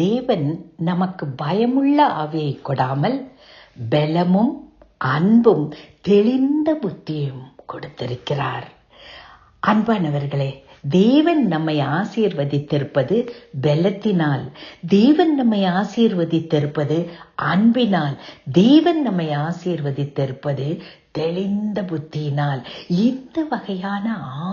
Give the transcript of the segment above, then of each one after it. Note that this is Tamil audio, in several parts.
தேவன் நமக்கு பயமுள்ள ஆவியை கொடாமல் பலமும் அன்பும் தெளிந்த புத்தியும் கொடுத்திருக்கிறார். அன்பானவர்களே, தேவன் நம்மை ஆசீர்வதித்திருப்பது பலத்தினால், தேவன் நம்மை ஆசீர்வதித்திருப்பது அன்பினால், தேவன் நம்மை ஆசீர்வதித்திருப்பது தெளிந்த புத்தியினால். இந்த வகையான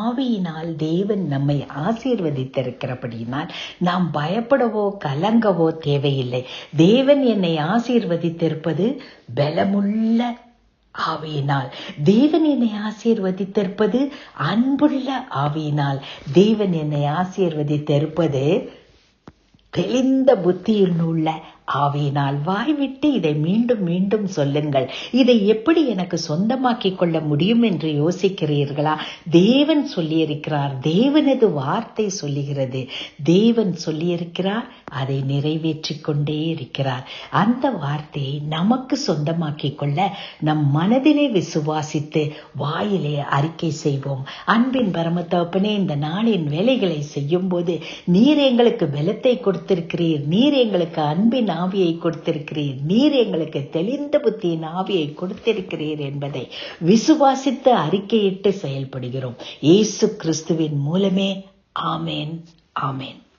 ஆவியினால் தேவன் நம்மை ஆசீர்வதித்திருக்கிறபடியினால் நாம் பயப்படவோ கலங்கவோ தேவையில்லை. தேவன் என்னை ஆசீர்வதித்திருப்பது பலமுள்ள ஆவியினால், தேவன் என்னை ஆசீர்வதித்திருப்பது அன்புள்ள ஆவியினால், தேவன் என்னை ஆசீர்வதித்திருப்பது தெளிந்த புத்தியில் உள்ள ஆவியினால். வாய்விட்டு இதை மீண்டும் மீண்டும் சொல்லுங்கள். இதை எப்படி எனக்கு சொந்தமாக்கிக் கொள்ள முடியும் என்று யோசிக்கிறீர்களா? தேவன் சொல்லியிருக்கிறார், தேவனது வார்த்தை சொல்லுகிறது. தேவன் சொல்லியிருக்கிறார், அதை நிறைவேற்றிக் கொண்டே இருக்கிறார். அந்த வார்த்தையை நமக்கு சொந்தமாக்கிக் கொள்ள நம் மனதிலே விசுவாசித்து வாயிலே அறிக்கை செய்வோம். அன்பின் பரமதகப்பனே, இந்த நாளின் வேலைகளை செய்யும் போது நீர் எங்களுக்கு பலத்தை கொடுத்திருக்கிறீர், நீர் எங்களுக்கு அன்பின் ஆவியை கொடுத்திருக்கிறீர், நீர் எங்களுக்கு தெளிந்த புத்தியின் ஆவியை கொடுத்திருக்கிறீர் என்பதை விசுவாசித்து அறிக்கையிட்டு செயல்படுகிறோம். இயேசு கிறிஸ்துவின் மூலமே. ஆமேன், ஆமேன்.